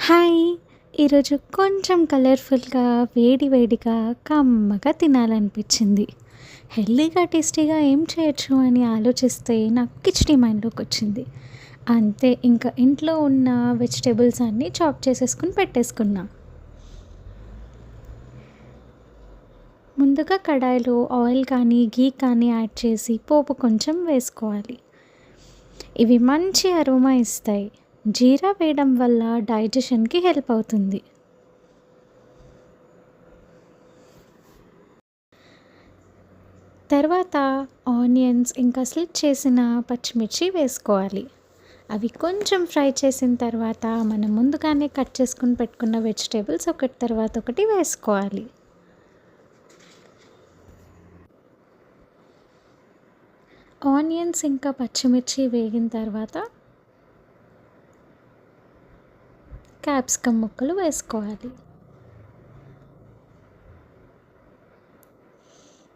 Hi! ఈరోజు కొంచెం కలర్‌ఫుల్‌గా, వేడి వేడిగా, కమ్మగా తినాలనిపించింది. హెల్తీగా, టేస్టీగా ఏం చేయొచ్చు అని ఆలోచిస్తే నాకు కిచిడీ మైండ్‌లోకొచ్చింది. అంతే ఇంకా ఇంట్లో ఉన్న వెజిటబుల్స్ అన్నీ చాప్ చేసేసుకొని పెట్టేసుకున్నా. ముందుగా కడాయిలో ఆయిల్ కానీ, ఘీ కానీ యాడ్ చేసి పోపు కొంచెం వేసుకోవాలి. ఇవి మంచి అరోమా ఇస్తాయి. జీరా వేయడం వల్ల డైజెషన్‌కి హెల్ప్ అవుతుంది. తర్వాత ఆనియన్స్ ఇంకా స్లిట్ చేసిన పచ్చిమిర్చి వేసుకోవాలి. అవి కొంచెం ఫ్రై చేసిన తర్వాత మనం ముందుగానే కట్ చేసుకొని పెట్టుకున్న వెజిటేబుల్స్ ఒకటి తర్వాత ఒకటి వేసుకోవాలి. ఆనియన్స్ ఇంకా పచ్చిమిర్చి వేగిన తర్వాత క్యాప్సికమ్ ముక్కలు వేసుకోవాలి.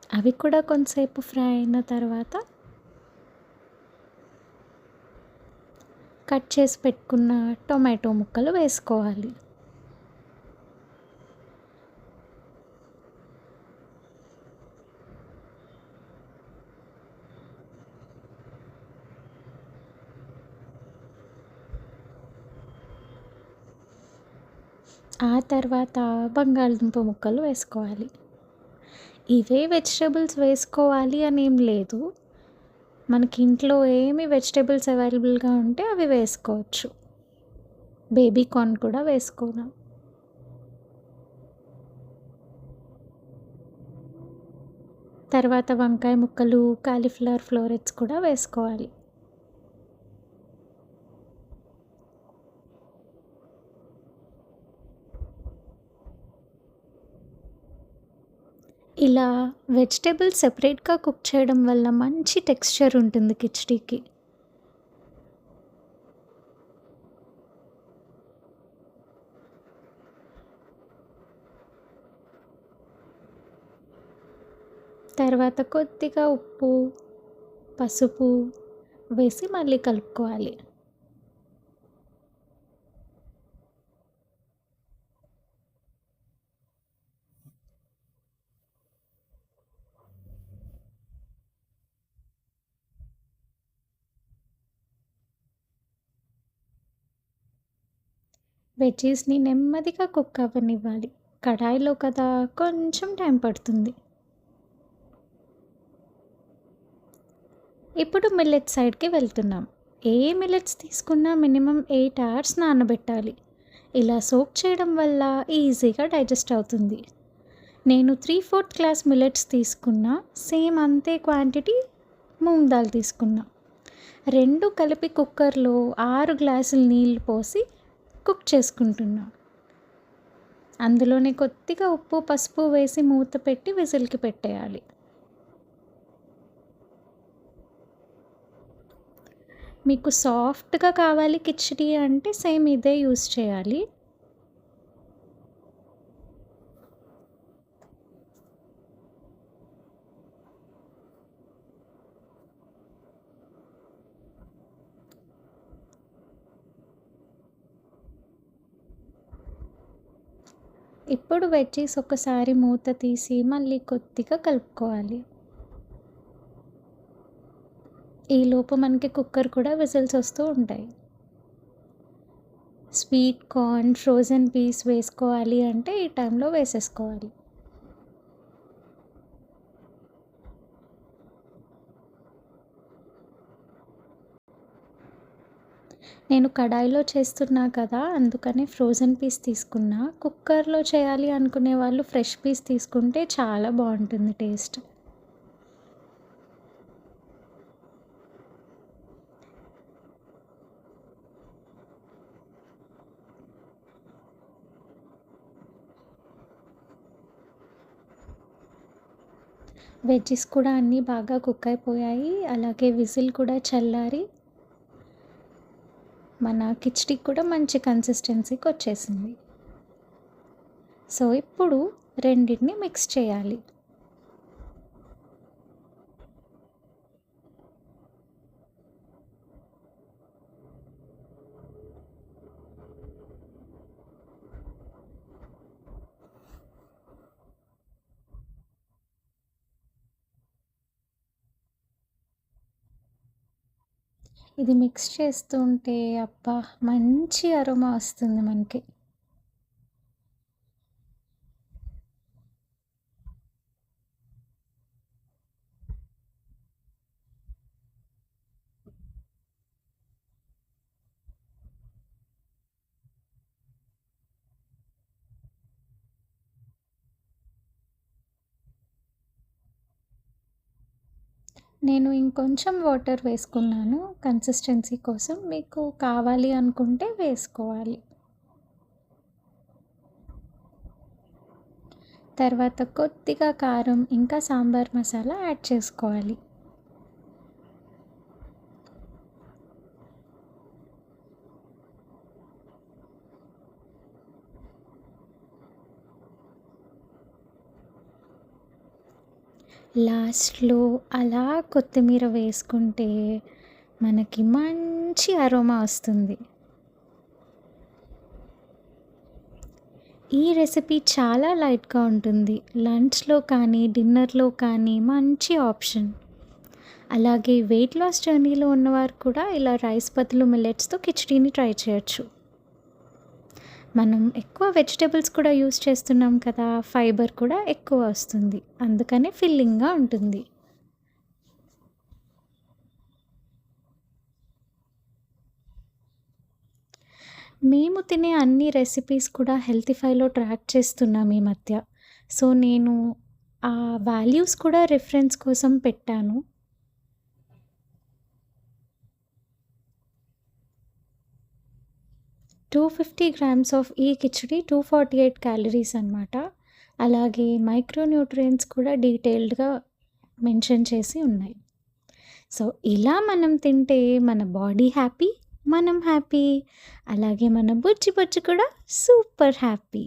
అవి కూడా కొంతసేపు ఫ్రై అయిన తర్వాత కట్ చేసి పెట్టుకున్న టొమాటో ముక్కలు వేసుకోవాలి. ఆ తర్వాత బంగాళదుంప ముక్కలు వేసుకోవాలి. ఇవే వెజిటబుల్స్ వేసుకోవాలి అని ఏం లేదు. మనకి ఇంట్లో ఏమి వెజిటబుల్స్ అవైలబుల్‌గా ఉంటే అవి వేసుకోవచ్చు. బేబీ కార్న్ కూడా వేసుకోను. తర్వాత వంకాయ ముక్కలు, కాలీఫ్లవర్ ఫ్లోరెట్స్ కూడా వేసుకోవాలి. ఇలా వెజిటబుల్స్ సెపరేట్‌గా కుక్ చేయడం వల్ల మంచి టెక్స్చర్ ఉంటుంది కిచిడీకి. తర్వాత కొద్దిగా ఉప్పు, పసుపు వేసి మళ్ళీ కలుపుకోవాలి. వెజ్జీస్‌ని నెమ్మదిగా కుక్ అవ్వనివ్వాలి. కడాయిలో కదా కొంచెం టైం పడుతుంది. ఇప్పుడు మిల్లెట్స్ సైడ్‌కి వెళ్తున్నాం. ఏ మిల్లెట్స్ తీసుకున్నా మినిమమ్ 8 అవర్స్ నానబెట్టాలి. ఇలా సోక్ చేయడం వల్ల ఈజీగా డైజెస్ట్ అవుతుంది. నేను 3/4 గ్లాస్ మిల్లెట్స్ తీసుకున్నా. సేమ్ అంతే క్వాంటిటీ మూంగ్ దాల్ తీసుకున్నా. 2 కలిపి కుక్కర్‌లో 6 గ్లాసులు నీళ్లు పోసి కుక్ చేసుకుంటున్నా. అందులోనే కొద్దిగా ఉప్పు, పసుపు వేసి మూత పెట్టి విజిల్‌కి పెట్టేయాలి. మీకు సాఫ్ట్‌గా కావాలి కిచిడీ అంటే సేమ్ ఇదే యూజ్ చేయాలి. ఇప్పుడు వెజ్జీస్ ఒకసారి మూత తీసి మళ్ళీ కొద్దిగా కలుపుకోవాలి. ఈలోపు మనకి కుక్కర్ కూడా విజిల్స్ వస్తూ ఉంటాయి. స్వీట్ కార్న్, ఫ్రోజన్ పీస్ వేసుకోవాలి అంటే ఈ టైంలో వేసేసుకోవాలి. నేను కడాయిలో చేస్తున్నా కదా! అందుకని ఫ్రోజన్ పీస్ తీసుకున్నా. కుక్కర్‌లో చేయాలి అనుకునే వాళ్ళు ఫ్రెష్ పీస్ తీసుకుంటే చాలా బావుంటుంది టేస్ట్. వెజ్జీస్ కూడా అన్నీ బాగా కుక్ అయిపోయాయి. అలాగే విజిల్ కూడా చల్లారి మన కిచిడీ కూడా మంచి కన్సిస్టెన్సీకి వచ్చేసింది. సో, ఇప్పుడు రెండిటిని మిక్స్ చేయాలి. ఇది మిక్స్ చేస్తూ ఉంటే అబ్బా! మంచి అరోమా వస్తుంది మనకి. నేను ఇంకొంచెం వాటర్ వేసుకున్నాను కన్సిస్టెన్సీ కోసం. మీకు కావాలి అనుకుంటే వేసుకోవాలి. తర్వాత కొద్దిగా కారం, ఇంకా సాంబార్ మసాలా యాడ్ చేసుకోవాలి. లాస్ట్‌లో అలా కొత్తిమీర వేసుకుంటే మనకి మంచి అరోమా వస్తుంది. ఈ రెసిపీ చాలా లైట్‌గా ఉంటుంది. లంచ్‌లో కానీ, డిన్నర్‌లో కానీ మంచి ఆప్షన్. అలాగే వెయిట్ లాస్ జర్నీలో ఉన్నవారు కూడా ఇలా రైస్ బదులు మిల్లెట్స్‌తో కిచిడీని ట్రై చేయొచ్చు. మనం ఎక్కువ వెజిటబుల్స్ కూడా యూజ్ చేస్తున్నాం కదా! ఫైబర్ కూడా ఎక్కువ వస్తుంది. అందుకనే ఫిల్లింగ్‌గా ఉంటుంది. మేము తినే అన్ని రెసిపీస్ కూడా హెల్తిఫైలో ట్రాక్ చేస్తున్నాం ఈ మధ్య. సో, నేను ఆ వాల్యూస్ కూడా రిఫరెన్స్ కోసం పెట్టాను. 250 గ్రామ్స్ ఆఫ్ ఈ కిచిడి 248 క్యాలరీస్ అనమాట. అలాగే మైక్రో న్యూట్రియంట్స్ కూడా డీటెయిల్డ్‌గా మెన్షన్ చేసి ఉన్నాయి. సో, ఇలా మనం తింటే మన బాడీ హ్యాపీ, మనం హ్యాపీ. అలాగే మన బుజ్జి బుజ్జి కూడా సూపర్ హ్యాపీ.